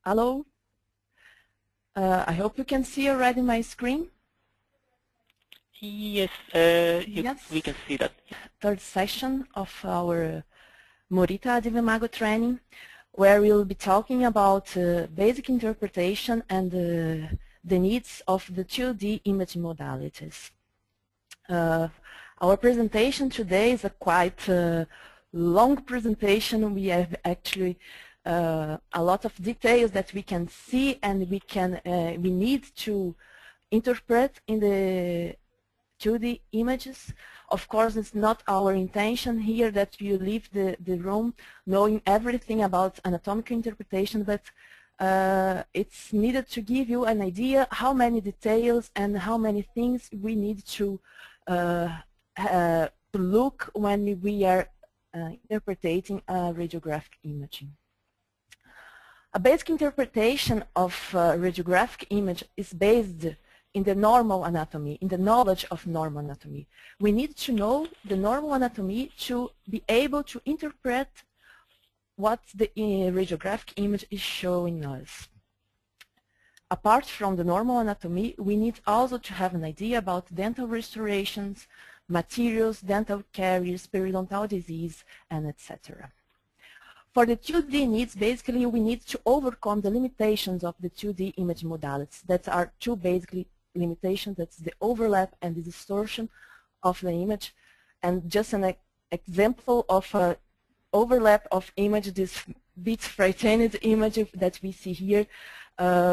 Hello. I hope you can see already my screen. Yes, Yes. we can see that. Third session of our Morita di Vimago training, where we'll be talking about basic interpretation and the needs of the 2D image modalities. Our presentation today is a quite long presentation. We have actually a lot of details that we can see and we need to interpret in the 2D images. Of course, it's not our intention here that you leave the room knowing everything about anatomical interpretation, but it's needed to give you an idea how many details and how many things we need to look when we are interpreting radiographic imaging. A basic interpretation of radiographic image is based in the normal anatomy, in the knowledge of normal anatomy. We need to know the normal anatomy to be able to interpret what the radiographic image is showing us. Apart from the normal anatomy, we need also to have an idea about dental restorations, materials, dental caries, periodontal disease, and etc. For the 2D needs, basically we need to overcome the limitations of the 2D image modalities. That are two basically limitations. That's the overlap and the distortion of the image. And just an example of a overlap of image, this bit frightened image that we see here,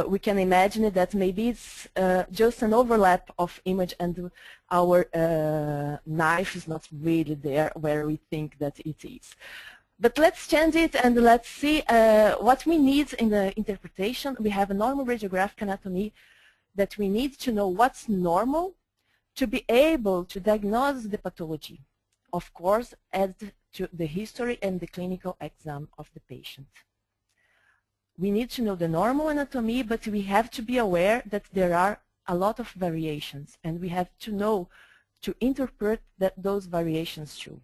we can imagine that maybe it's just an overlap of image and our knife is not really there where we think that it is. But let's change it and let's see what we need in the interpretation. We have a normal radiographic anatomy that we need to know what's normal to be able to diagnose the pathology. Of course, add to the history and the clinical exam of the patient. We need to know the normal anatomy, but we have to be aware that there are a lot of variations, and we have to know to interpret those variations too.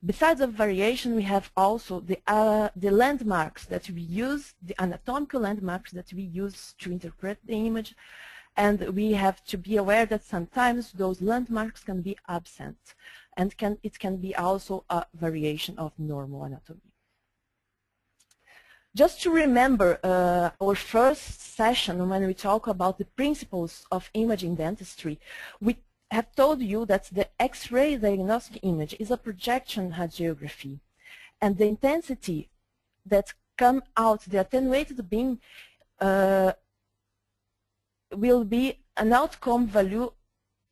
Besides of variation, we have also the landmarks that we use, the anatomical landmarks that we use to interpret the image, and we have to be aware that sometimes those landmarks can be absent, and it can be also a variation of normal anatomy. Just to remember our first session when we talk about the principles of imaging dentistry, we have told you that the X-ray diagnostic image is a projection radiography, and the intensity that come out, the attenuated beam, will be an outcome value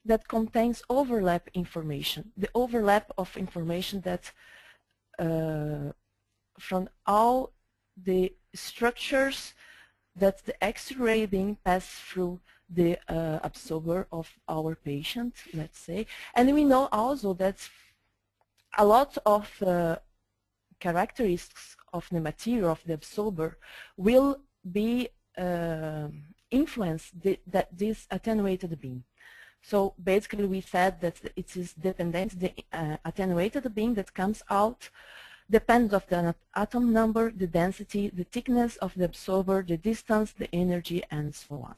that contains overlap information, the overlap of information that from all the structures that the X-ray beam pass through the absorber of our patient, let's say. And we know also that a lot of characteristics of the material of the absorber will be influence this attenuated beam. So basically we said that it is dependent, the attenuated beam that comes out depends of the atom number, the density, the thickness of the absorber, the distance, the energy, and so on.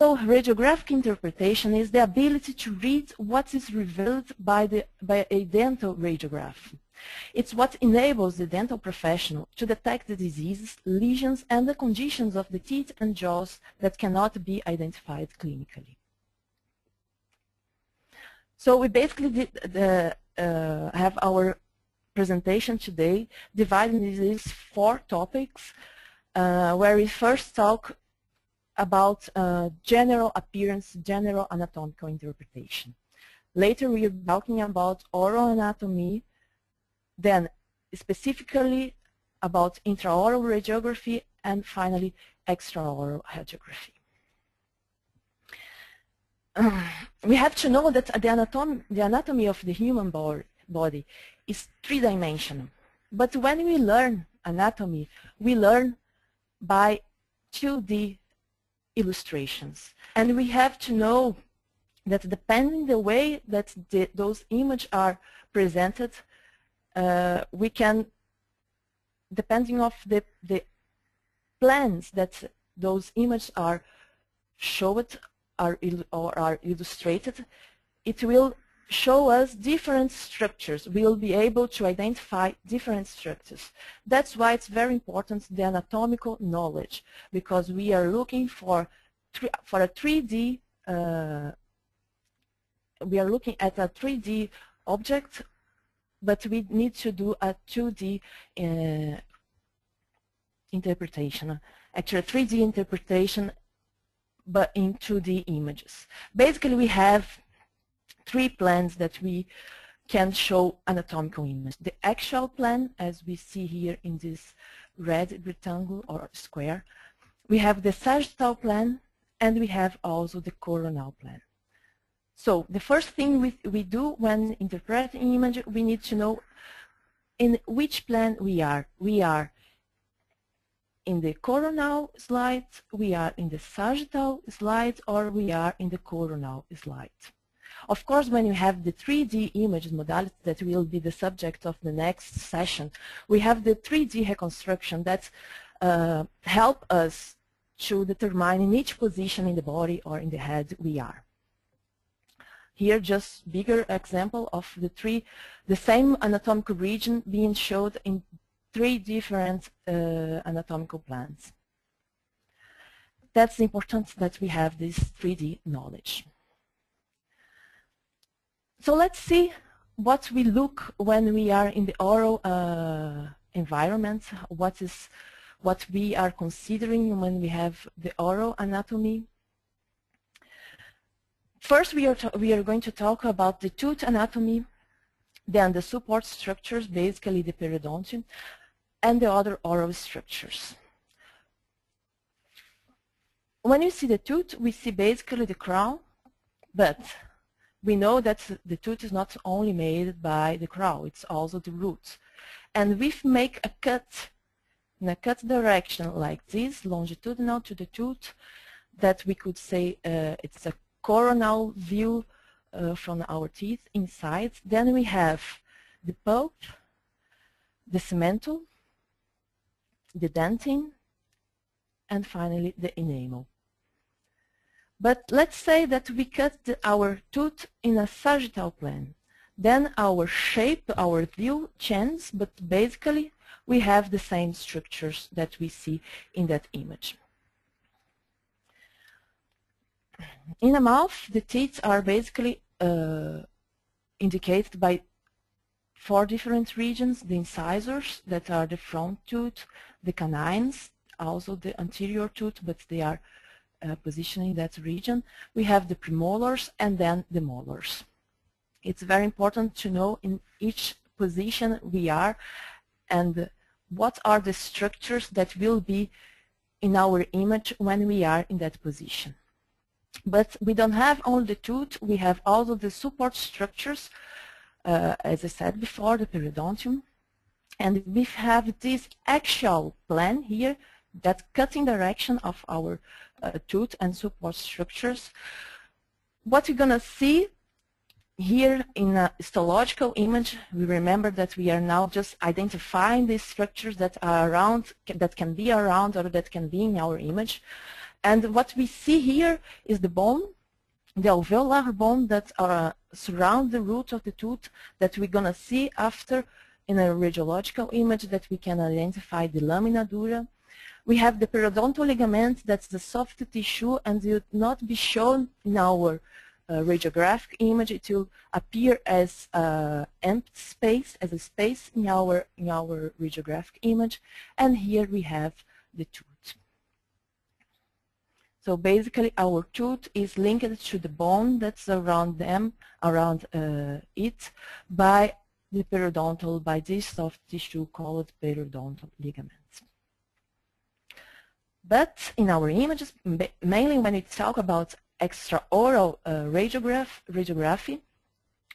So radiographic interpretation is the ability to read what is revealed by a dental radiograph. It's what enables the dental professional to detect the diseases, lesions, and the conditions of the teeth and jaws that cannot be identified clinically. So we basically have our presentation today divided into these 4 topics, where we first talk about general appearance, general anatomical interpretation. Later we are talking about oral anatomy, then specifically about intraoral radiography, and finally extraoral radiography. We have to know that the anatomy of the human body is 3-dimensional. But when we learn anatomy, we learn by 2D illustrations. And we have to know that depending the way that those images are presented, we can depending of the plans that those images are showed or are illustrated, it will show us different structures. We will be able to identify different structures. That's why it's very important, the anatomical knowledge, because we are looking for a 3D, we are looking at a 3D object, but we need to do a 2D interpretation, actually a 3D interpretation, but in 2D images. Basically, we have 3 plans that we can show anatomical image. The axial plan, as we see here in this red rectangle or square. We have the sagittal plan, and we have also the coronal plan. So the first thing we do when interpreting image, we need to know in which plan we are. We are in the coronal slide, we are in the sagittal slide, or we are in the coronal slide. Of course, when you have the 3D image modality that will be the subject of the next session, we have the 3D reconstruction that help us to determine in each position in the body or in the head we are. Here, just bigger example of the same anatomical region being showed in 3 different anatomical plans. That's important that we have this 3D knowledge. So let's see what we look when we are in the oral environment, what we are considering when we have the oral anatomy. First, we are going to talk about the tooth anatomy, then the support structures, basically the periodontium, and the other oral structures. When you see the tooth, we see basically the crown, but we know that the tooth is not only made by the crown, it's also the roots. And if we make a cut in a cut direction like this, longitudinal to the tooth, that we could say it's a coronal view from our teeth inside. Then we have the pulp, the cementum, the dentin, and finally the enamel. But let's say that we cut our tooth in a sagittal plane. Then our shape, our view changes, but basically we have the same structures that we see in that image. In the mouth, the teeth are basically indicated by 4 different regions: the incisors, that are the front tooth, the canines, also the anterior tooth, but they are positioned in that region. We have the premolars and then the molars. It's very important to know in each position we are and what are the structures that will be in our image when we are in that position. But we don't have only the tooth, we have also the support structures, as I said before, the periodontium. And we have this axial plan here, that cutting direction of our tooth and support structures. What you're going to see here in a histological image, we remember that we are now just identifying these structures that are around, that can be around or that can be in our image. And what we see here is the bone, the alveolar bone that surround the root of the tooth, that we're going to see after in a radiological image, that we can identify the lamina dura. We have the periodontal ligament, that's the soft tissue, and it will not be shown in our radiographic image. It will appear as empty space, as a space in our radiographic image. And here we have the tooth. So basically, our tooth is linked to the bone that's around it by the periodontal, by this soft tissue called periodontal ligament. But in our images, mainly when we talk about extraoral radiography,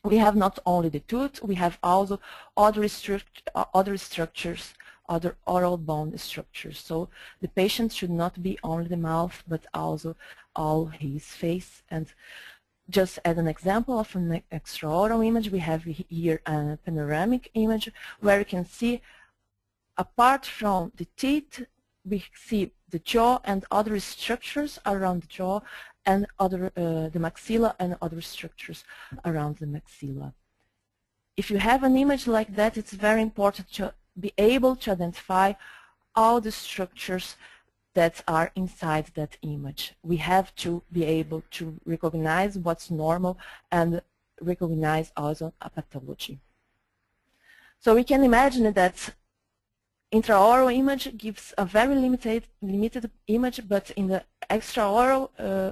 we have not only the tooth, we have also other structures, other oral bone structures. So the patient should not be only the mouth, but also all his face. And just as an example of an extraoral image, we have here a panoramic image where you can see apart from the teeth, we see the jaw and other structures around the jaw, and the maxilla and other structures around the maxilla. If you have an image like that, it's very important to be able to identify all the structures that are inside that image. We have to be able to recognize what's normal and recognize also a pathology. So we can imagine that intraoral image gives a very limited image, but in the extraoral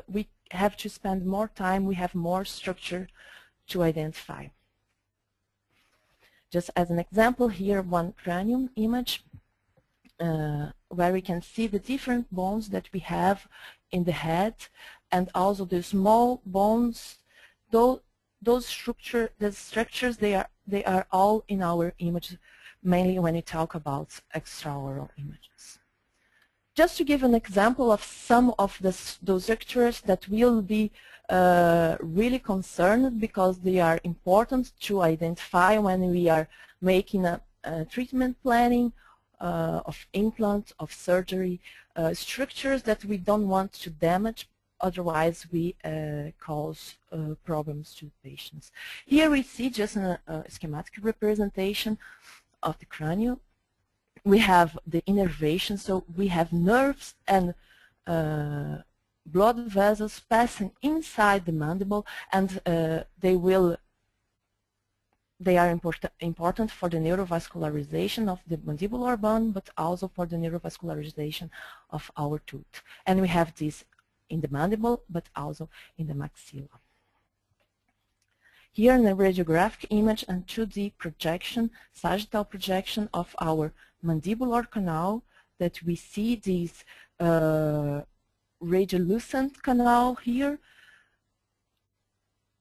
we have to spend more time, we have more structure to identify. Just as an example, here one cranium image where we can see the different bones that we have in the head, and also the small bones. Those structures, they are all in our image, mainly when we talk about extraoral images. Just to give an example of some of those structures that will be really concerned, because they are important to identify when we are making a treatment planning of implant, of surgery, structures that we don't want to damage, otherwise we cause problems to patients. Here we see just a schematic representation of the cranium. We have the innervation, so we have nerves and blood vessels passing inside the mandible, and they are important for the neurovascularization of the mandibular bone, but also for the neurovascularization of our tooth. And we have this in the mandible, but also in the maxilla. Here in the radiographic image and 2D projection, sagittal projection of our mandibular canal, that we see this radiolucent canal here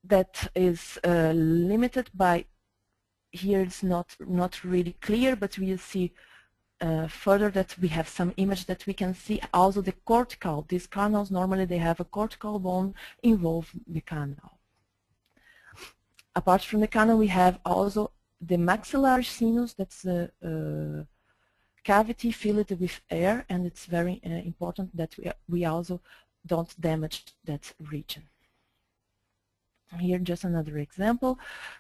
that is limited by, here it's not really clear, but we'll see further that we have some image that we can see also the cortical. These canals, normally they have a cortical bone involved in the canal. Apart from the canal, we have also the maxillary sinus, that's a cavity filled with air, and it's very important that we also don't damage that region. Here just another example.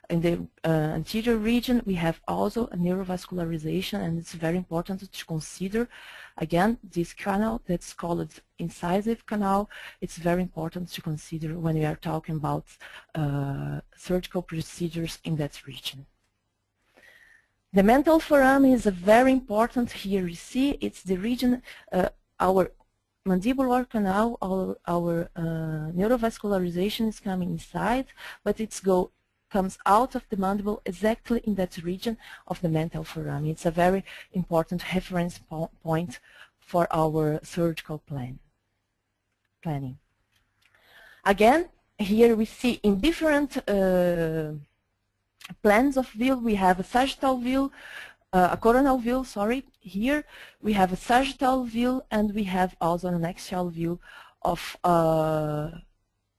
In the anterior region we have also a neurovascularization, and it's very important to consider again this canal that's called incisive canal. It's very important to consider when we are talking about surgical procedures in that region. The mental foramen is a very important. Here you see it's the region, our mandibular canal, our neurovascularization is coming inside, but it comes out of the mandible exactly in that region of the mental foramen. It's a very important reference point for our surgical planning. Again, here we see in different plans of view, we have a sagittal view, a coronal view, sorry. Here we have a sagittal view, and we have also an axial view of our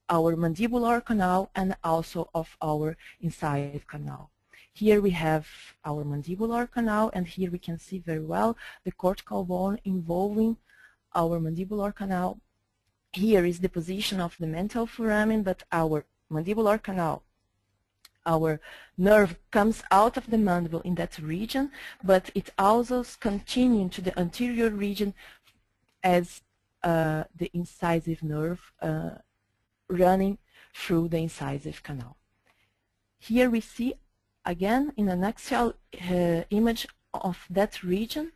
mandibular canal and also of our incisive canal. Here we have our mandibular canal, and here we can see very well the cortical bone involving our mandibular canal. Here is the position of the mental foramen, but our mandibular canal, our nerve comes out of the mandible in that region, but it also continues to the anterior region as the incisive nerve running through the incisive canal. Here we see again in an axial image of that region.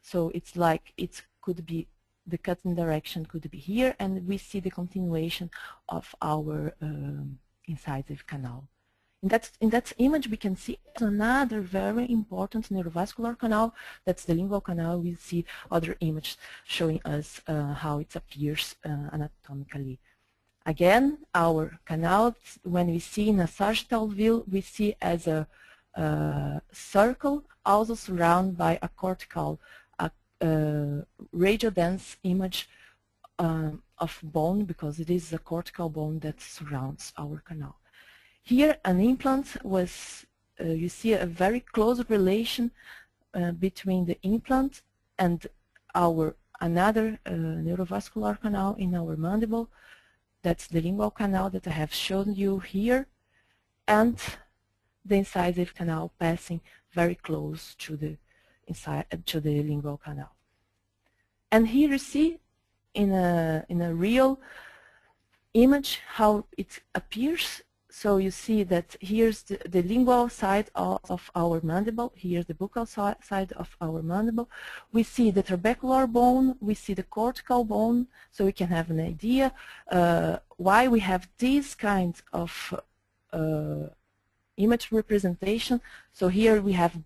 So it's like it could be, the cutting direction could be here, and we see the continuation of our incisive canal. In that image we can see another very important neurovascular canal, that's the lingual canal. We see other images showing us how it appears anatomically. Again, our canal, when we see in a sagittal view, we see as a circle, also surrounded by a cortical, radiodense image of bone, because it is a cortical bone that surrounds our canal. Here an implant was, you see a very close relation between the implant and our another neurovascular canal in our mandible. That's the lingual canal that I have shown you here, and the incisive canal passing very close to the lingual canal. And here you see in a real image how it appears. So you see that here's the lingual side of our mandible, here's the buccal side of our mandible. We see the trabecular bone, we see the cortical bone, so we can have an idea why we have these kinds of image representation. So here we have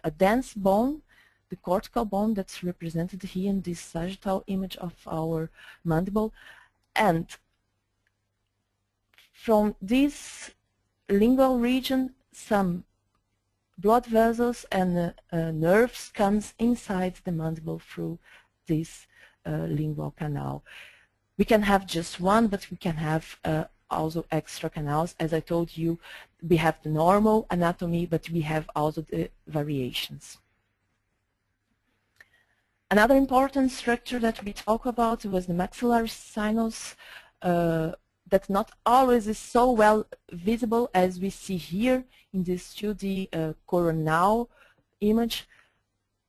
a dense bone, the cortical bone that's represented here in this sagittal image of our mandible, and from this lingual region, some blood vessels and nerves comes inside the mandible through this lingual canal. We can have just one, but we can have also extra canals. As I told you, we have the normal anatomy, but we have also the variations. Another important structure that we talk about was the maxillary sinus. That not always is so well visible as we see here in this 2D coronal image.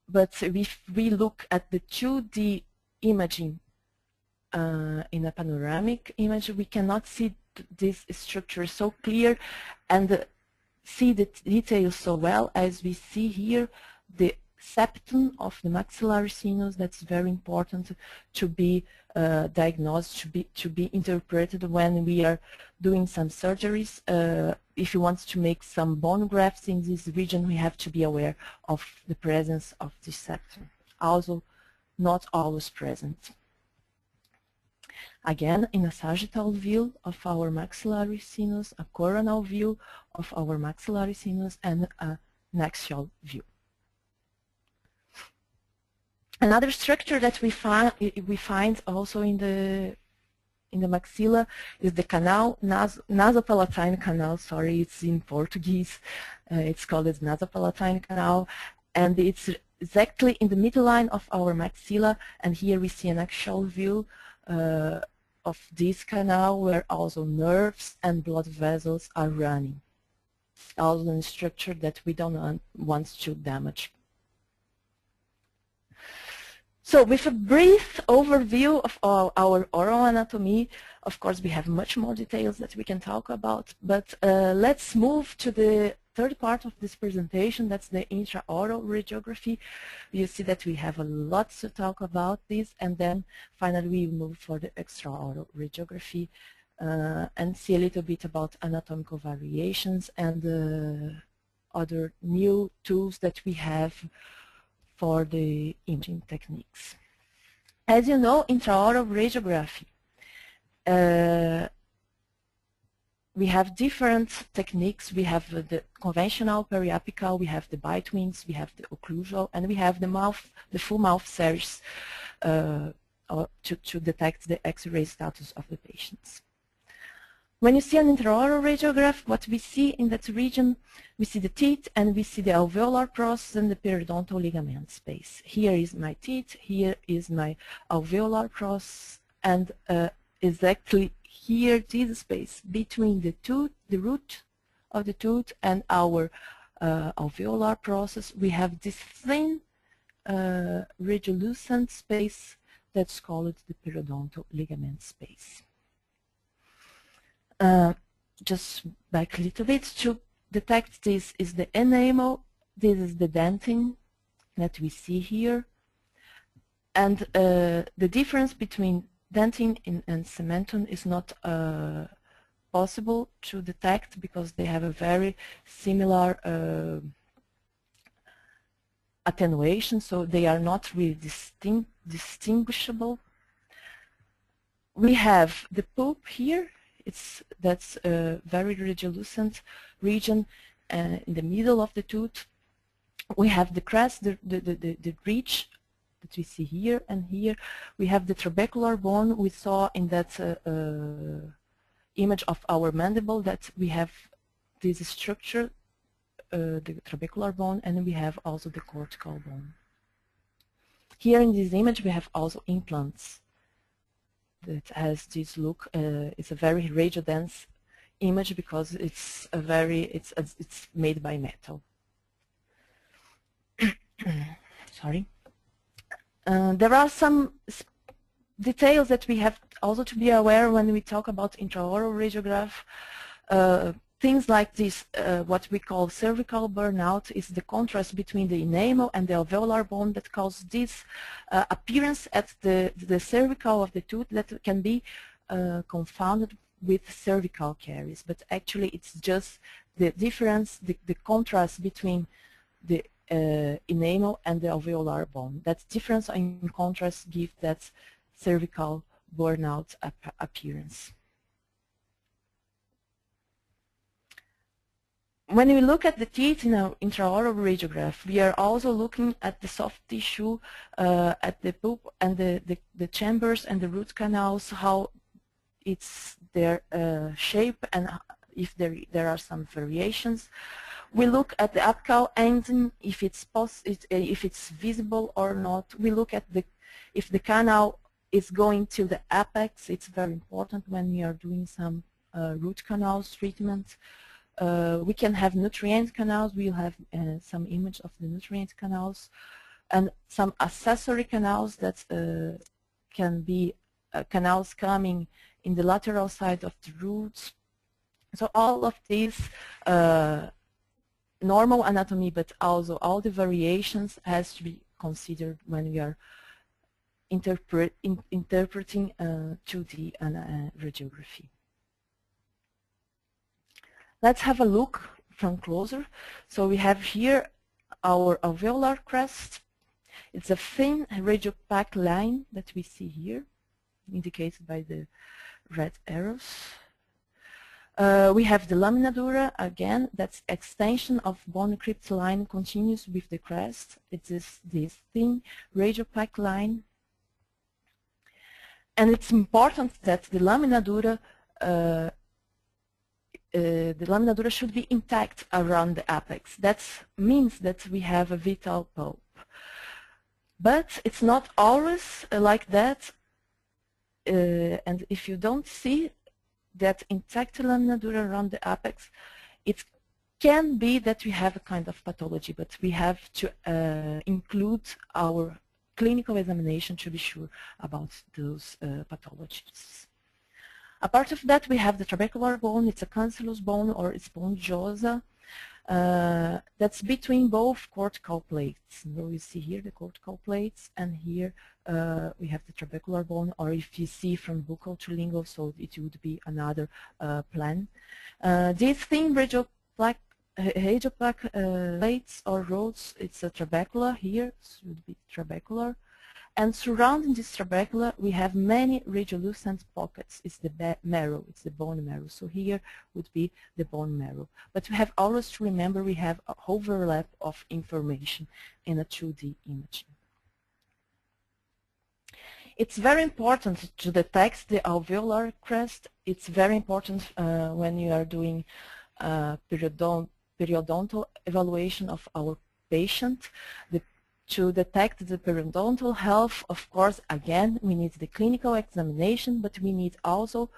But if we look at the 2D imaging in a panoramic image, we cannot see this structure so clear and see the details so well as we see here. The septum of the maxillary sinus, that's very important to be diagnosed, to be interpreted when we are doing some surgeries. If you want to make some bone grafts in this region, we have to be aware of the presence of this septum. Also, not always present. Again, in a sagittal view of our maxillary sinus, a coronal view of our maxillary sinus, and an axial view. Another structure that we find also in the maxilla is the canal, nasopalatine canal. Sorry, it's in Portuguese. It's called the nasopalatine canal, and it's exactly in the midline of our maxilla. And here we see an axial view of this canal, where also nerves and blood vessels are running. Also a structure that we don't want to damage. So with a brief overview of our oral anatomy, of course we have much more details that we can talk about, but let's move to the third part of this presentation, that's the intraoral radiography. You see that we have a lot to talk about this, and then finally we move for the extraoral radiography and see a little bit about anatomical variations and other new tools that we have for the imaging techniques. As you know, intraoral radiography, we have different techniques. We have the conventional periapical, we have the bitewings, we have the occlusal, and we have the full mouth series to detect the X-ray status of the patients. When you see an intraoral radiograph, what we see in that region, we see the teeth and we see the alveolar process and the periodontal ligament space. Here is my teeth, here is my alveolar process, and exactly here, this space between the tooth, the root of the tooth, and our alveolar process, we have this thin radiolucent space that's called the periodontal ligament space. Just back a little bit to detect this is the enamel, this is the dentin that we see here, and the difference between dentin and cementum is not possible to detect because they have a very similar attenuation, so they are not really distinguishable. We have the pulp here. That's a very radiolucent region in the middle of the tooth. We have the crest, the ridge that we see here and here. We have the trabecular bone we saw in that image of our mandible, that we have this structure the trabecular bone, and we have also the cortical bone. Here in this image we have also implants that has this look. It's a very radiodense image because it's made by metal. Sorry. There are some details that we have also to be aware when we talk about intraoral radiograph. Things like this, what we call cervical burnout, is the contrast between the enamel and the alveolar bone that causes this appearance at the cervical of the tooth that can be confounded with cervical caries. But actually it's just the difference, the contrast between the enamel and the alveolar bone. That difference in contrast gives that cervical burnout appearance. When we look at the teeth in an intraoral radiograph, we are also looking at the soft tissue, at the pulp and the chambers and the root canals, how it's their shape and if there are some variations. We look at the apical ending, if it's visible or not. We look at if the canal is going to the apex. It's very important when we are doing some root canals treatment. We can have nutrient canals. We'll have some image of the nutrient canals, and some accessory canals that can be canals coming in the lateral side of the roots. So all of these normal anatomy, but also all the variations has to be considered when we are interpreting 2D radiography. Let's have a look from closer. So we have here our alveolar crest. It's a thin radiopaque line that we see here, indicated by the red arrows. We have the lamina dura, again, that's extension of bone crypt line continues with the crest. It is this thin radiopaque line. And it's important that the lamina dura should be intact around the apex. That means that we have a vital pulp. But it's not always like that. And if you don't see that intact lamina dura around the apex, it can be that we have a kind of pathology, but we have to include our clinical examination to be sure about those pathologies. Apart of that, we have the trabecular bone. It's a cancellous bone or spongiosa. That's between both cortical plates. So you see here the cortical plates, and here we have the trabecular bone, or if you see from buccal to lingual, so it would be another plan. These thin radiopaque plates or rods, it's a trabecula here, so it would be trabecular. And surrounding this trabecula, we have many radiolucent pockets. It's the marrow, it's the bone marrow. So here would be the bone marrow. But we have always to remember we have an overlap of information in a 2D imaging. It's very important to detect the alveolar crest. It's very important when you are doing periodontal evaluation of our patient. To detect the periodontal health, of course, again, we need the clinical examination, but we need also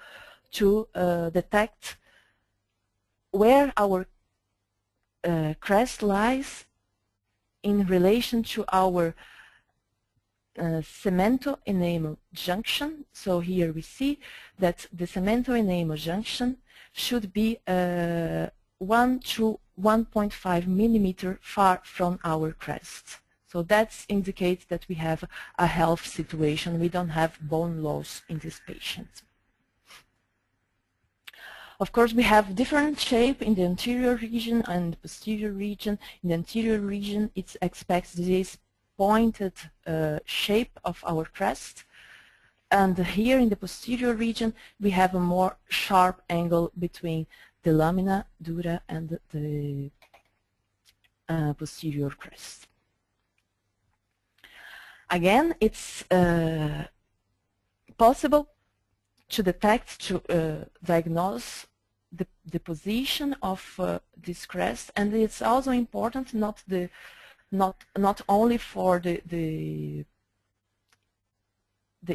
to detect where our crest lies in relation to our cemento-enamel junction. So here we see that the cemento-enamel junction should be 1 to 1.5 millimeter far from our crest. So that indicates that we have a health situation. We don't have bone loss in this patient. Of course, we have different shape in the anterior region and the posterior region. In the anterior region, it expects this pointed shape of our crest. And here in the posterior region, we have a more sharp angle between the lamina dura and the posterior crest. Again, it's possible to detect, to diagnose the position of this crest, and it's also important not only for the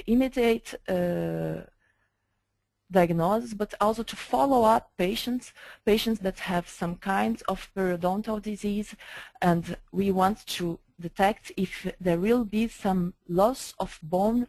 immediate diagnosis, but also to follow up patients that have some kinds of periodontal disease, and we want to detect if there will be some loss of bone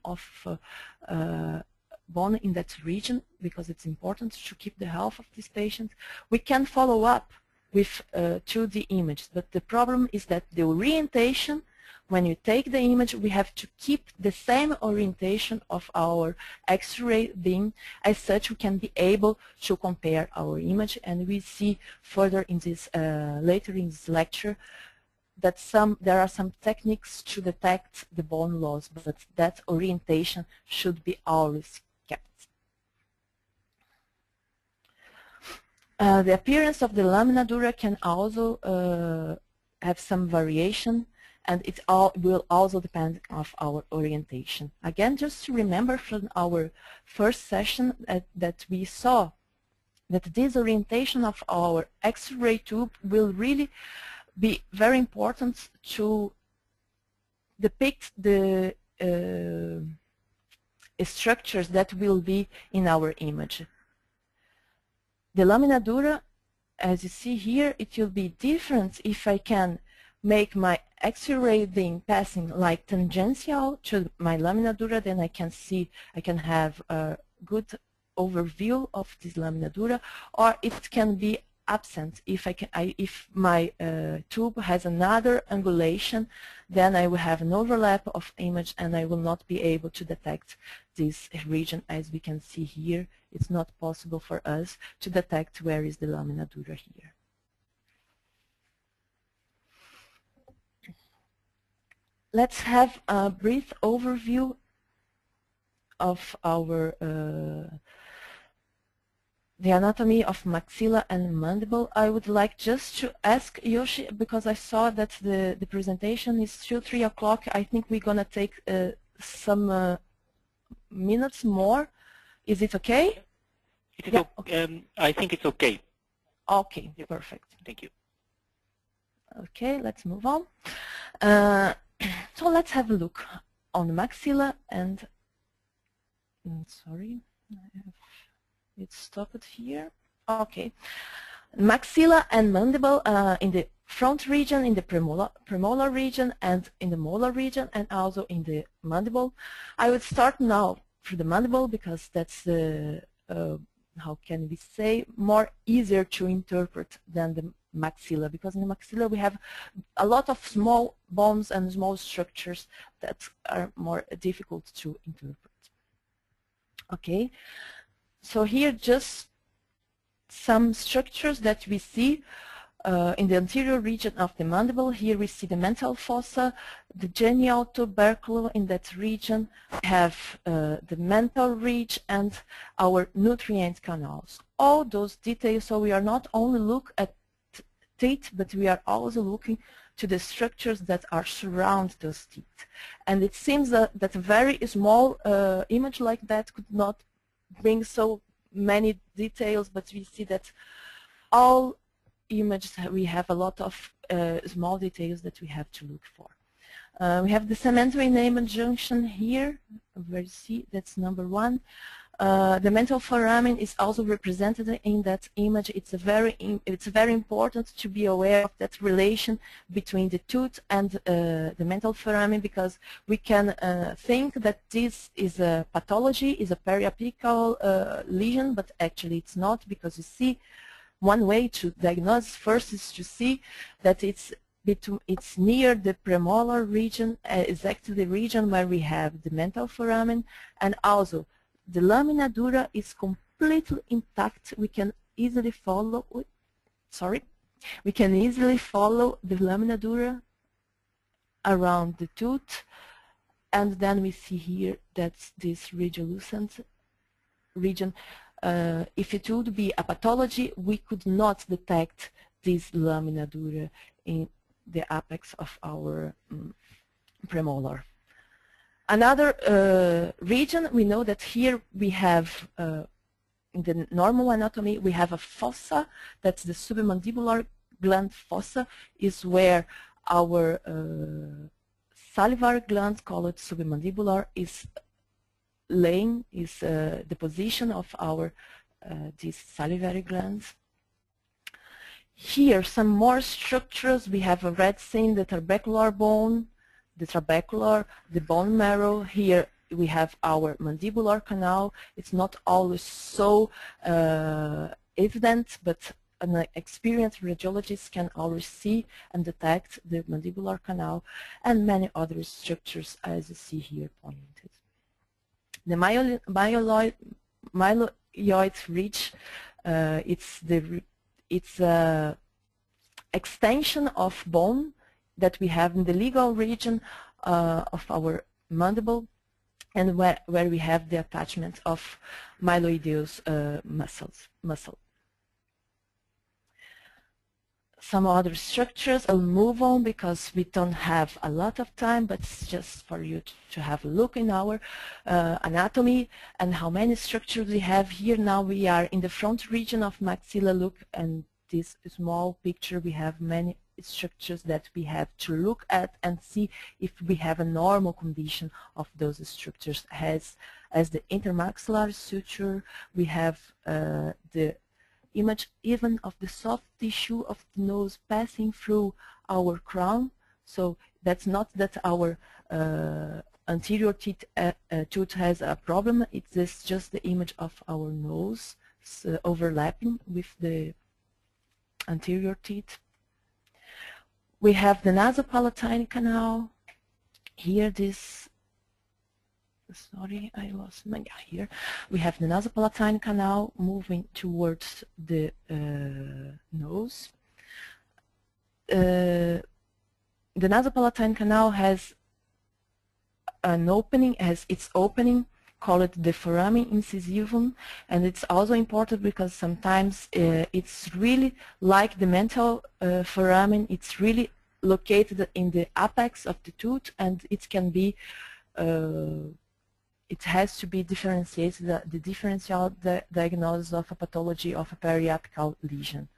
bone in that region, because it's important to keep the health of this patient. We can follow up with 2D images, but the problem is that the orientation, when you take the image, we have to keep the same orientation of our X-ray beam. As such, we can be able to compare our image, and we see further in this later in this lecture that there are some techniques to detect the bone loss, but that orientation should be always kept. The appearance of the lamina dura can also have some variation, and it will also depend on our orientation. Again, just to remember from our first session that we saw that this orientation of our X-ray tube will really be very important to depict the structures that will be in our image. The lamina dura, as you see here, it will be different if I can make my X-ray beam passing like tangential to my lamina dura, then I can have a good overview of this lamina dura, or it can be absent. If my tube has another angulation, then I will have an overlap of image and I will not be able to detect this region. As we can see here, it's not possible for us to detect where is the lamina dura here. Let's have a brief overview of our the anatomy of maxilla and mandible. I would like just to ask Yoshi, because I saw that the presentation is till 3 o'clock. I think we're going to take some minutes more. Is it okay? Yeah, okay. I think it's okay. Okay, perfect. Thank you. Okay, let's move on. So let's have a look on the maxilla and, sorry, it stopped here. Okay, maxilla and mandible in the front region, in the premolar region, and in the molar region, and also in the mandible. I would start now for the mandible because that's the, how can we say, more easier to interpret than the maxilla, because in the maxilla we have a lot of small bones and small structures that are more difficult to interpret. Okay, so here just some structures that we see in the anterior region of the mandible. Here we see the mental fossa, the genial tubercle in that region. We have the mental ridge and our nutrient canals. All those details, so we are not only look at teeth, but we are also looking to the structures that are surround those teeth. And it seems that a very small image like that could not bring so many details, but we see that all images, we have a lot of small details that we have to look for. We have the cementory enamel junction here, where you see that's number 1. The mental foramen is also represented in that image. It's very important to be aware of that relation between the tooth and the mental foramen, because we can think that this is a pathology, is a periapical lesion, but actually it's not, because you see, one way to diagnose first is to see that it's near the premolar region, exactly the region where we have the mental foramen, and also the lamina dura is completely intact. We can easily follow. We can easily follow the lamina dura around the tooth, and then we see here that's this radiolucent region. If it would be a pathology, we could not detect this lamina dura in the apex of our premolar. Another region, we know that here we have in the normal anatomy, we have a fossa. That's the submandibular gland fossa, is where our salivary gland, called submandibular, is laying, is the position of our these salivary glands. Here, some more structures. We have already seen the trabecular bone, the trabecular, the bone marrow. Here we have our mandibular canal. It's not always so evident, but an experienced radiologist can always see and detect the mandibular canal, and many other structures as you see here pointed. The myeloid ridge, it's an extension of bone that we have in the legal region of our mandible, and where we have the attachment of myeloideus muscle. Some other structures, I'll move on because we don't have a lot of time, but it's just for you to have a look in our anatomy and how many structures we have here. Now we are in the front region of maxilla. Look, and this small picture, we have many structures that we have to look at and see if we have a normal condition of those structures. As the intermaxillary suture, we have the image even of the soft tissue of the nose passing through our crown. So that's not that our anterior tooth has a problem. It's just the image of our nose overlapping with the anterior teeth. We have the nasopalatine canal. Here sorry, I lost my, here. We have the nasopalatine canal moving towards the nose. The nasopalatine canal has an opening, has its opening, call it the foramen incisivum, and it's also important because sometimes it's really like the mental foramen. It's really located in the apex of the tooth, and it can be it has to be differentiated, the differential diagnosis of a pathology of a periapical lesion.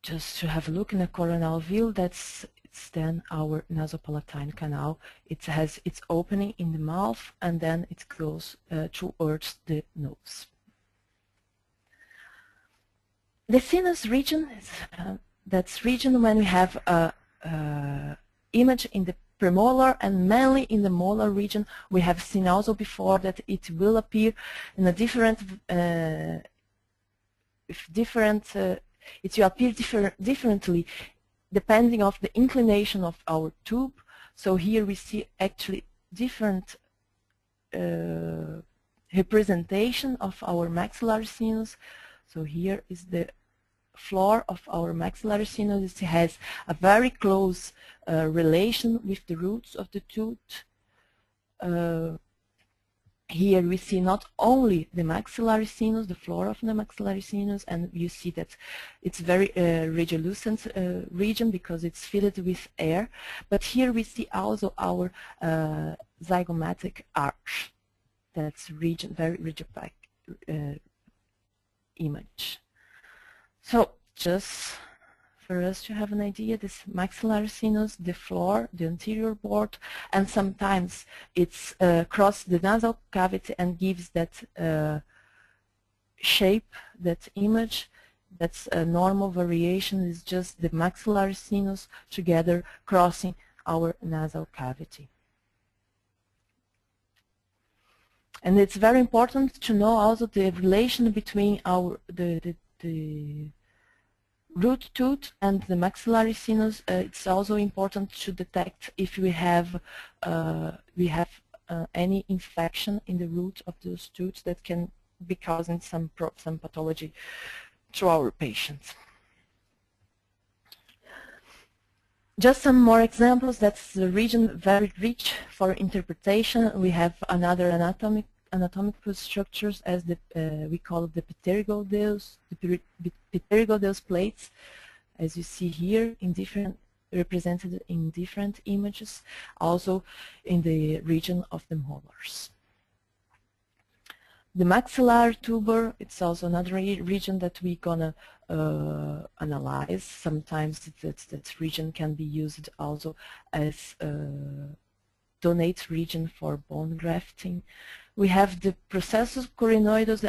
Just to have a look in a coronal view, it's then our nasopalatine canal. It has its opening in the mouth, and then it goes towards the nose. The sinus region, that's region when we have a image in the premolar and mainly in the molar region. We have seen also before that it will appear in a different, it will appear differently depending on the inclination of our tube. So here we see actually different representation of our maxillary sinus. So here is the floor of our maxillary sinus. It has a very close relation with the roots of the tooth. Here we see not only the maxillary sinus, the floor of the maxillary sinus, and you see that it's very radiolucent region because it's filled with air. But here we see also our zygomatic arch. That's region, very radiopaque image. So just for us to have an idea, this maxillary sinus, the floor, the anterior board, and sometimes it's across the nasal cavity and gives that shape, that image. That's a normal variation, is just the maxillary sinus together crossing our nasal cavity. And it's very important to know also the relation between the root tooth and the maxillary sinus. It's also important to detect if we have any infection in the root of those tooths that can be causing some pathology to our patients. Just some more examples. That's the region very rich for interpretation. We have another anatomical structures as the we call it the pterygoideus, plates, as you see here in different represented in different images, also in the region of the molars. The maxillary tuber, it's also another region that we're gonna analyze. Sometimes that region can be used also as donate region for bone grafting. We have the processus corinoides.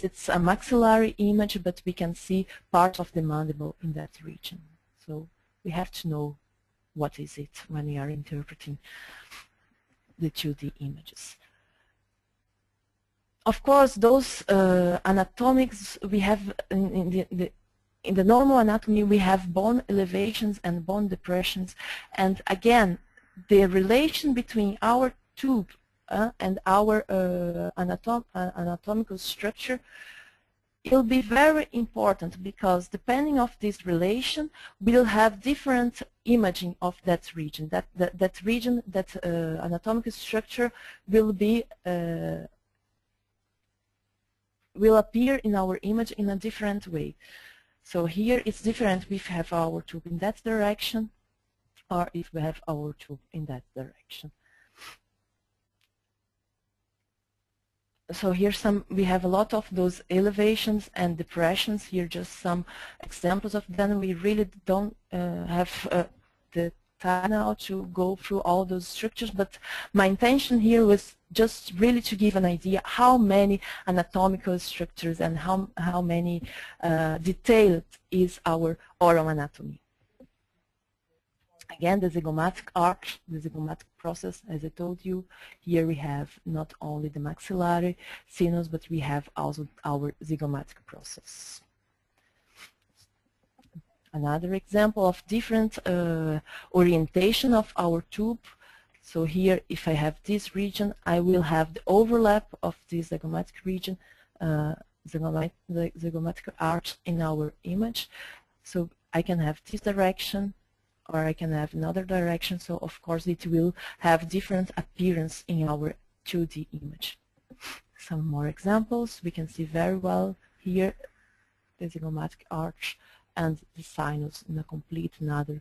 It's a maxillary image, but we can see part of the mandible in that region. So we have to know what is it when we are interpreting the 2D images. Of course, those anatomics we have in the normal anatomy, we have bone elevations and bone depressions, and again, the relation between our tube and our anatomical structure will be very important, because depending of this relation, we'll have different imaging of that region. That region, that anatomical structure will be will appear in our image in a different way. So here it's different if we have our tube in that direction or if we have our tube in that direction. So here we have a lot of those elevations and depressions. Here just some examples of them. We really don't have the time now to go through all those structures, but my intention here was just really to give an idea how many anatomical structures and how many detailed is our oral anatomy. Again, the zygomatic arch, the zygomatic process, as I told you, here we have not only the maxillary sinus, but we have also our zygomatic process. Another example of different orientation of our tube. So here, if I have this region, I will have the overlap of this zygomatic region, zygomatic arch in our image. So I can have this direction, or I can have another direction. So of course, it will have different appearance in our 2D image. Some more examples. We can see very well here the zygomatic arch and the sinus in a complete another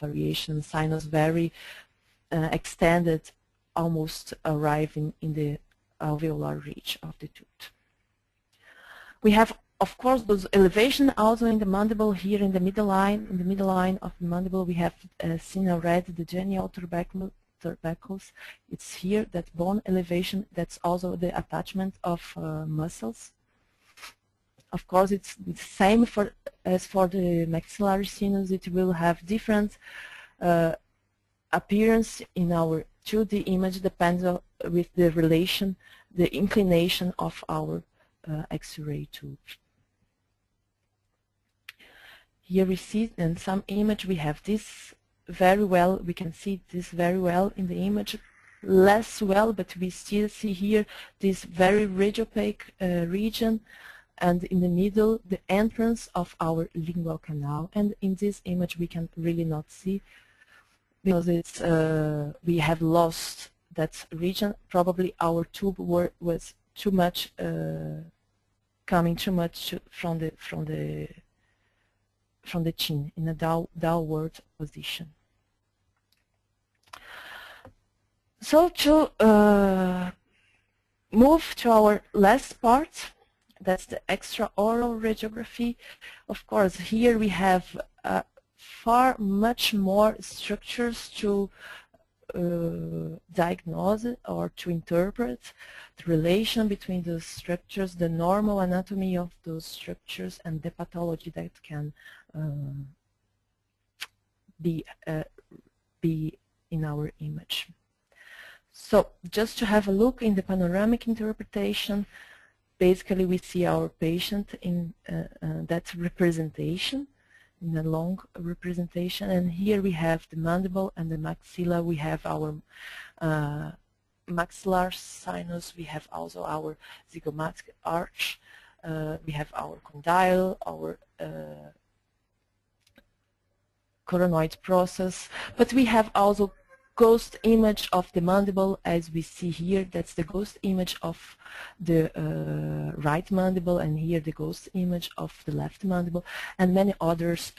variation. Sinus very extended, almost arriving in the alveolar ridge of the tooth. We have, of course, those elevation also in the mandible. Here in the middle line of the mandible, we have seen already the genial tubercles. It's here, that bone elevation. That's also the attachment of muscles. Of course, it's the same as for the maxillary sinus. It will have different appearance in our 2D image, depends on, with the relation, the inclination of our X-ray tube. Here we see in some image we have this very well. We can see this very well in the image. Less well, but we still see here this very radiopaque region, and in the middle the entrance of our lingual canal. And in this image we can really not see, because it's we have lost that region. Probably our tube was too much coming too much from the chin in a downward position. So to move to our last part, that's the extraoral radiography. Of course, here we have much more structures to diagnose or to interpret the relation between those structures, the normal anatomy of those structures, and the pathology that can be in our image. So just to have a look in the panoramic interpretation, basically we see our patient in that representation, in a long representation, and here we have the mandible and the maxilla. We have our maxillar sinus, we have also our zygomatic arch, we have our condyle, our coronoid process, but we have also ghost image of the mandible, as we see here. That's the ghost image of the right mandible, and here the ghost image of the left mandible, and many others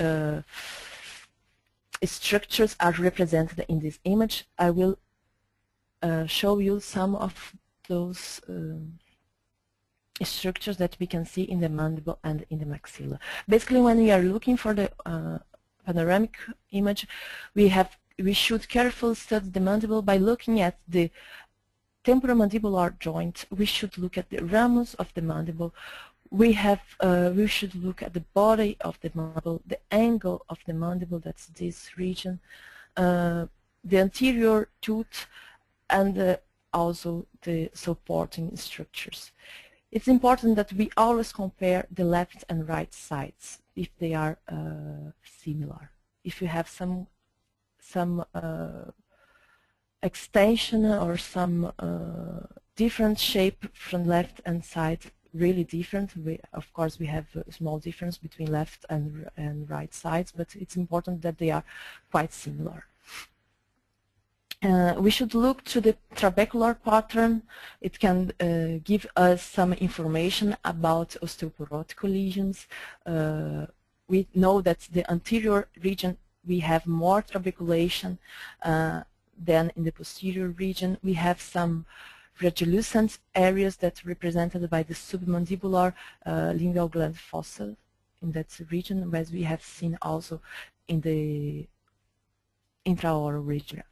structures are represented in this image. I will show you some of those structures that we can see in the mandible and in the maxilla. Basically, when we are looking for the panoramic image, we should carefully study the mandible by looking at the temporomandibular joint. We should look at the ramus of the mandible. We should look at the body of the mandible, the angle of the mandible, that's this region, the anterior tooth, and also the supporting structures. It's important that we always compare the left and right sides if they are similar. If you have some extension or some different shape from left and side, really different. Of course, we have a small difference between left and right sides, but it's important that they are quite similar. We should look to the trabecular pattern. It can give us some information about osteoporotic lesions. We know that the anterior region we have more trabeculation than in the posterior region. We have some radiolucent areas that are represented by the submandibular lingual gland fossa in that region, as we have seen also in the intraoral region.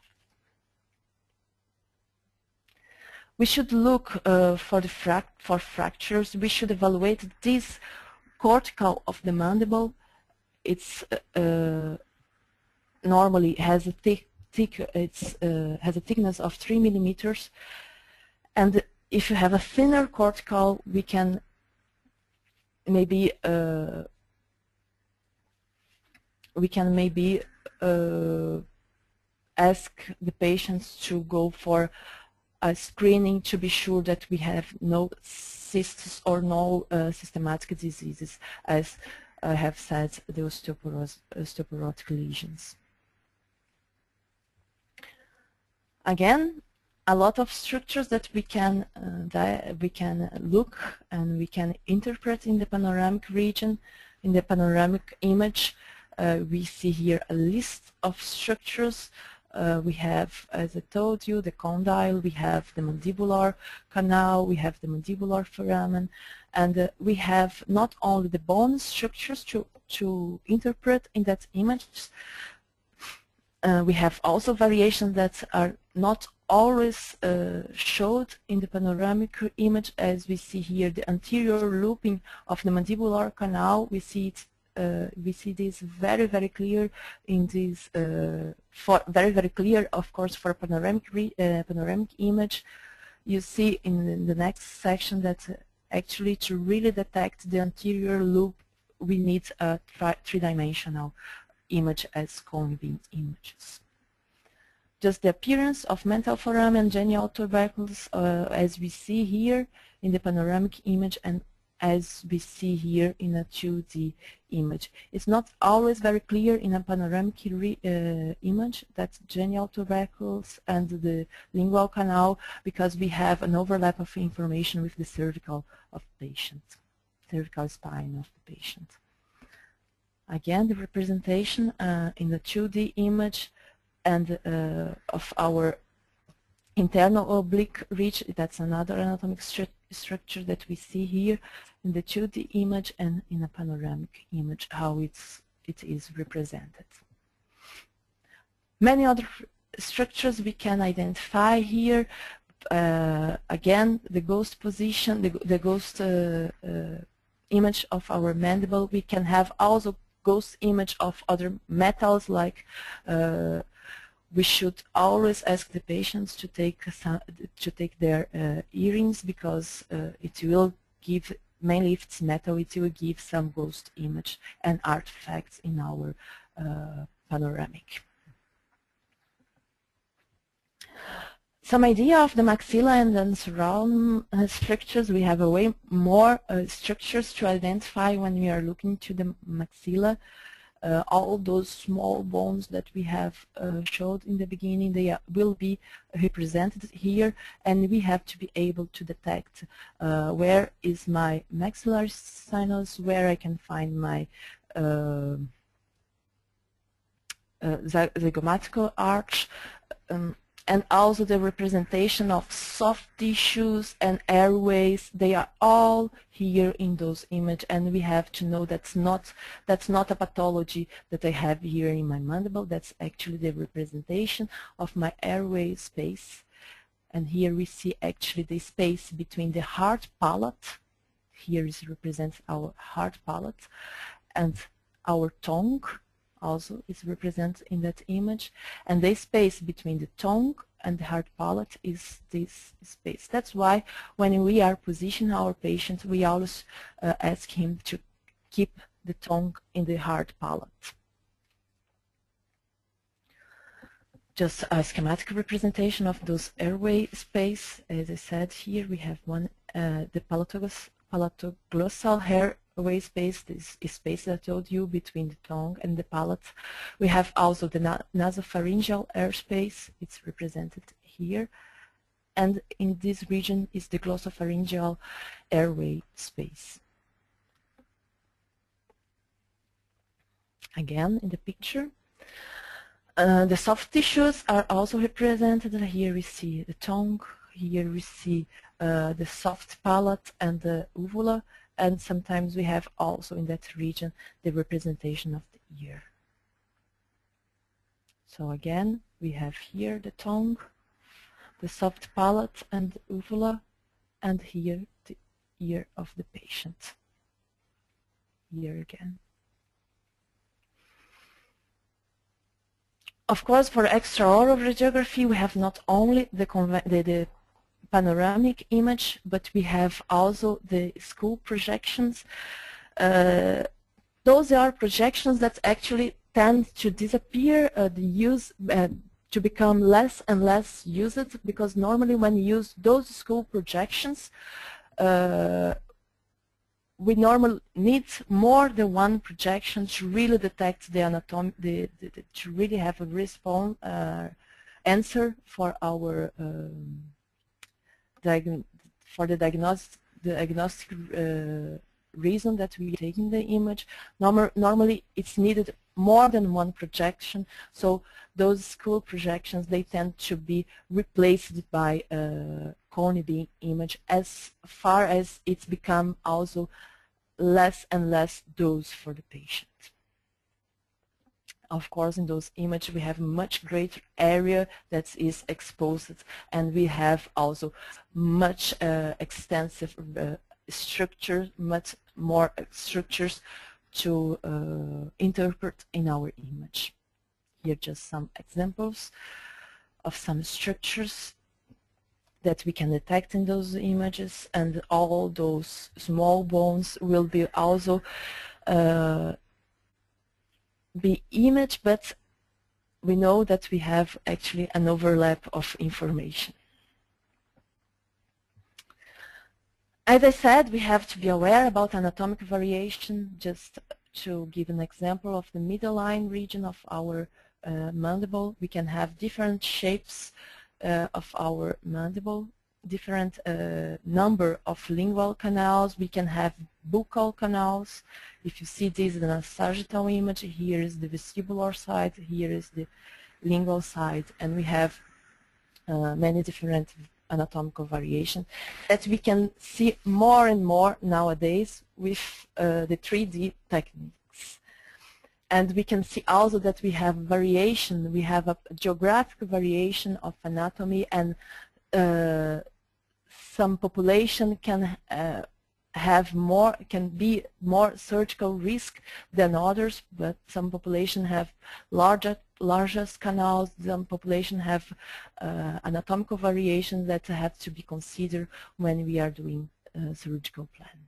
We should look for fractures. We should evaluate this cortical of the mandible. It's normally has a has a thickness of 3 millimeters, and if you have a thinner cortical, we can maybe ask the patients to go for a screening to be sure that we have no cysts or no systematic diseases, as I have said, the osteoporotic lesions. Again, a lot of structures that we can look and we can interpret in the panoramic region, in the panoramic image. We see here a list of structures. We have, as I told you, the condyle, we have the mandibular canal, we have the mandibular foramen, and we have not only the bone structures to interpret in that image, we have also variations that are not always showed in the panoramic image, as we see here the anterior looping of the mandibular canal. We see it. We see this very, very clear in this, very clear, of course, for panoramic image. You see in the next section that actually to really detect the anterior loop, we need a three-dimensional image as cone beam images. Just the appearance of mental foramen and genital tubercles, as we see here in the panoramic image and as we see here in a 2D image. It's not always very clear in a panoramic image, that's genital tubercles and the lingual canal, because we have an overlap of information with the cervical of the patient, cervical spine of the patient. Again, the representation in the 2D image and of our internal oblique ridge, that's another anatomic structure that we see here in the 2D image and in a panoramic image, how it is represented. Many other structures we can identify here. Again, the ghost position, the ghost image of our mandible. We can have also ghost image of other metals, like we should always ask the patients to take their earrings, because it will give, mainly if it's metal, it will give some ghost image and artifacts in our panoramic. Some idea of the maxilla and then surround structures. We have a way more structures to identify when we are looking to the maxilla. All those small bones that we have showed in the beginning, they will be represented here, and we have to be able to detect where is my maxillary sinus, where I can find my zygomatical arch. and also the representation of soft tissues and airways. They are all here in those images, and we have to know that's not a pathology that I have here in my mandible. That's actually the representation of my airway space. And here we see actually the space between the hard palate. Here is represents our hard palate, and our tongue also is represented in that image, and the space between the tongue and the hard palate is this space. That's why when we are positioning our patient, we always ask him to keep the tongue in the hard palate. Just a schematic representation of those airway space. As I said, here we have one, the palatoglossal airway space, this space that I told you between the tongue and the palate. We have also the nasopharyngeal airspace. It's represented here. And in this region is the glossopharyngeal airway space. Again, in the picture. The soft tissues are also represented. Here we see the tongue, here we see the soft palate and the uvula, and sometimes we have also in that region the representation of the ear. So again, we have here the tongue, the soft palate and uvula, and here the ear of the patient. Here again. Of course, for extraoral radiography, we have not only the panoramic image, but we have also the skull projections. Those are projections that actually tend to disappear, to become less and less used, because normally when you use those skull projections, we normally need more than one projection to really detect the anatomy, to really have a response answer for our diagnostic reason that we are taking the image. Normally, it's needed more than one projection, so those skull projections, they tend to be replaced by cone beam image as far as it's become also less and less dose for the patient. Of course, in those images we have much greater area that is exposed, and we have also much extensive structures, much more structures to interpret in our image. Here just some examples of some structures that we can detect in those images, and all those small bones will be also be imaged, but we know that we have actually an overlap of information. As I said, we have to be aware about anatomic variation. Just to give an example of the midline region of our mandible, we can have different shapes of our mandible, different number of lingual canals. We can have buccal canals. If you see this in a sagittal image, here is the vestibular side, here is the lingual side, and we have many different anatomical variation that we can see more and more nowadays with the 3D techniques. And we can see also that we have variation, we have a geographic variation of anatomy, and some population can be more surgical risk than others, but some population have largest canals, some population have anatomical variations that have to be considered when we are doing a surgical plan.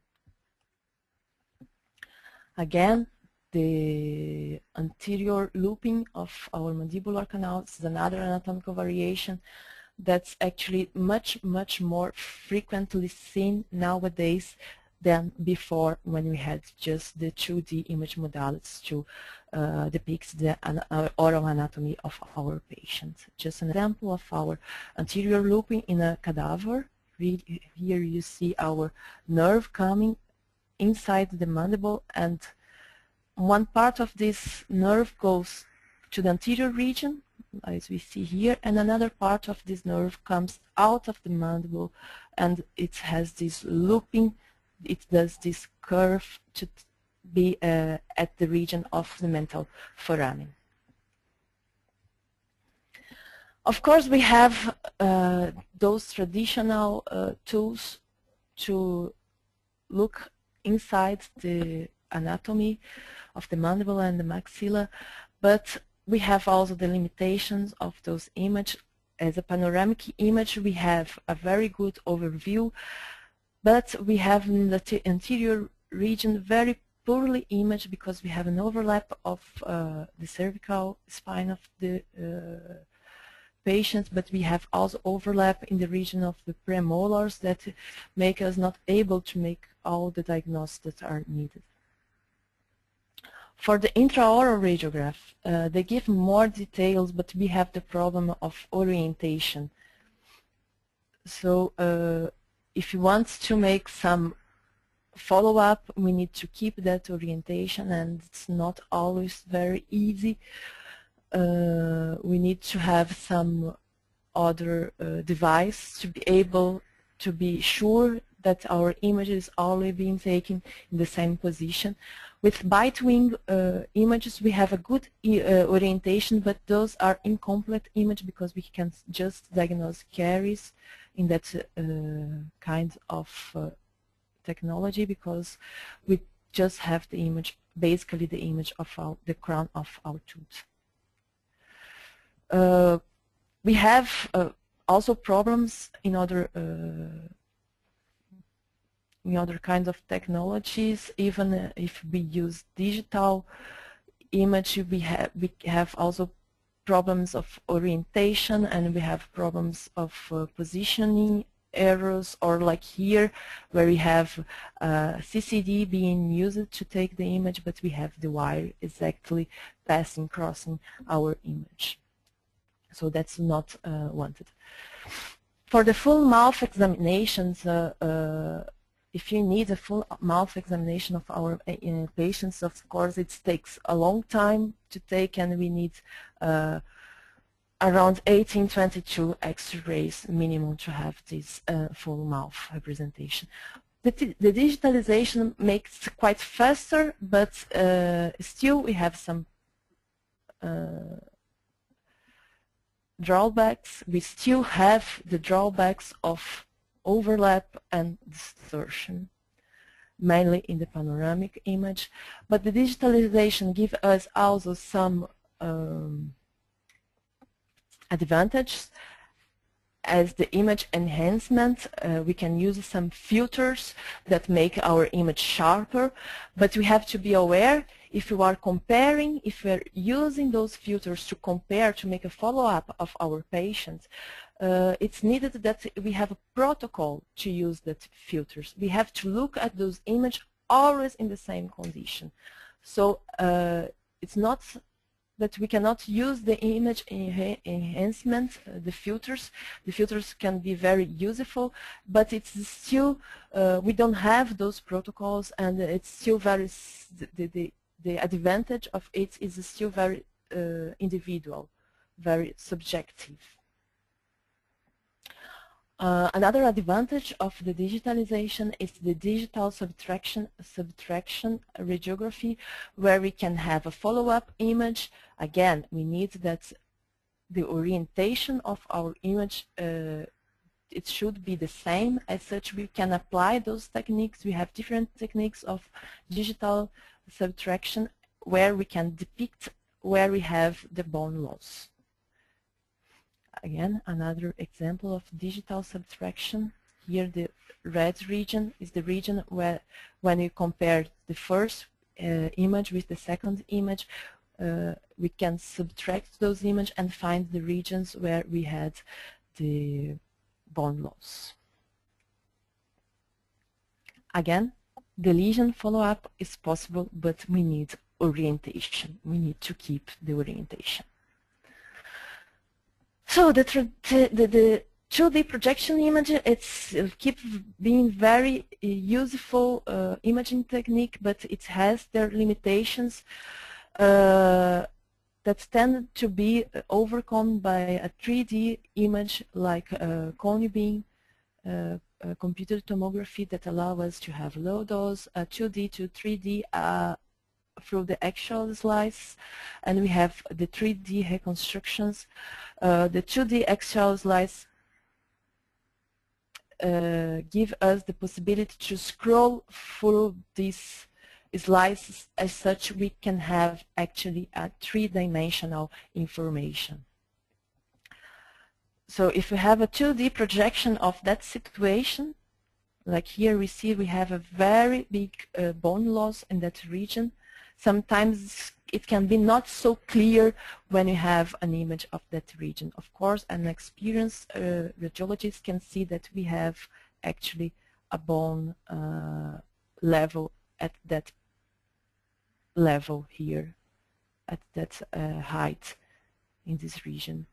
Again, the anterior looping of our mandibular canals is another anatomical variation that's actually much more frequently seen nowadays than before, when we had just the 2D image modalities to depict the oral anatomy of our patients. Just an example of our anterior looping in a cadaver. Here you see our nerve coming inside the mandible, and one part of this nerve goes to the anterior region, as we see here, and another part of this nerve comes out of the mandible, and it has this looping, it does this curve to be at the region of the mental foramen. Of course, we have those traditional tools to look inside the anatomy of the mandible and the maxilla, but we have also the limitations of those images. As a panoramic image, we have a very good overview, but we have in the anterior region very poorly imaged because we have an overlap of the cervical spine of the patients, but we have also overlap in the region of the premolars that make us not able to make all the diagnoses that are needed. For the intraoral radiograph, they give more details, but we have the problem of orientation. So if you want to make some follow-up, we need to keep that orientation, and it's not always very easy. We need to have some other device to be able to be sure that our image is always being taken in the same position. With bite-wing images, we have a good orientation, but those are incomplete images because we can just diagnose caries in that kind of technology, because we just have the image, basically the image of the crown of our tooth. We have also problems in other kinds of technologies. Even if we use digital image, we have also problems of orientation, and we have problems of positioning errors, or like here where we have CCD being used to take the image, but we have the wire exactly crossing our image. So that's not wanted. For the full mouth examinations, if you need a full mouth examination of our patients, of course it takes a long time to take, and we need around 18-22 X-rays minimum to have this full mouth representation. The digitalization makes it quite faster, but still we have some drawbacks. We still have the drawbacks of overlap and distortion, mainly in the panoramic image. But the digitalization gives us also some advantages. As the image enhancement, we can use some filters that make our image sharper, but we have to be aware if you are comparing, if we're using those filters to compare, to make a follow-up of our patients, it's needed that we have a protocol to use that filters. We have to look at those images always in the same condition. So it's not that we cannot use the image enhancement, the filters. The filters can be very useful, but it's still, we don't have those protocols, and it's still very, the advantage of it is still very individual, very subjective. Another advantage of the digitalization is the digital subtraction radiography, where we can have a follow-up image. Again, we need that the orientation of our image, it should be the same. As such, we can apply those techniques. We have different techniques of digital subtraction where we can depict where we have the bone loss. Again, another example of digital subtraction. Here the red region is the region where, when you compare the first image with the second image, we can subtract those images and find the regions where we had the bone loss. Again, the lesion follow-up is possible, but we need orientation. We need to keep the orientation. So the 2D projection image, it's keep being very useful imaging technique, but it has their limitations. that tend to be overcome by a 3D image like cone beam, computed tomography that allow us to have low dose, 2D to 3D through the actual slice, and we have the 3D reconstructions. The 2D actual slice give us the possibility to scroll through these slices as such we can have actually a three-dimensional information. So if we have a 2D projection of that situation, like here we see we have a very big bone loss in that region. Sometimes it can be not so clear when you have an image of that region. Of course, an experienced radiologist can see that we have actually a bone level at that level here, at that height in this region.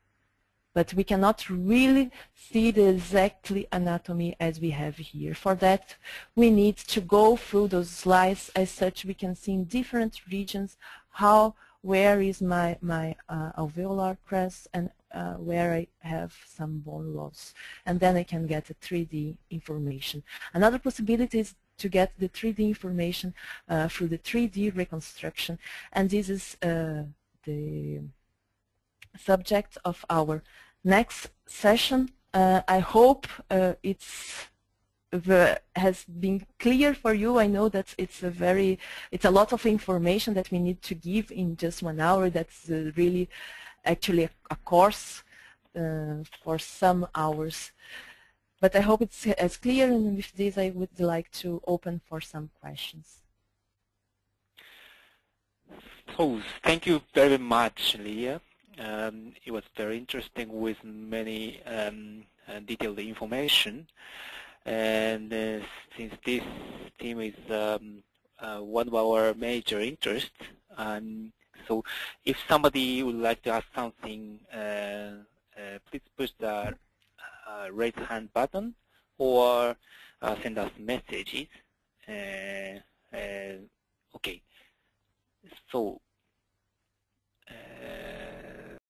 But we cannot really see the exactly anatomy as we have here. For that, we need to go through those slides as such we can see in different regions where is my alveolar crest and where I have some bone loss. And then I can get a 3D information. Another possibility is to get the 3D information through the 3D reconstruction. And this is the subject of our next session. I hope has been clear for you. I know that it's a lot of information that we need to give in just 1 hour. That's really actually a course for some hours. But I hope it's as clear, and with this I would like to open for some questions. So thank you very much, Leah. It was very interesting with many detailed information. And since this theme is one of our major interests, so if somebody would like to ask something, please push the raise hand button or send us messages.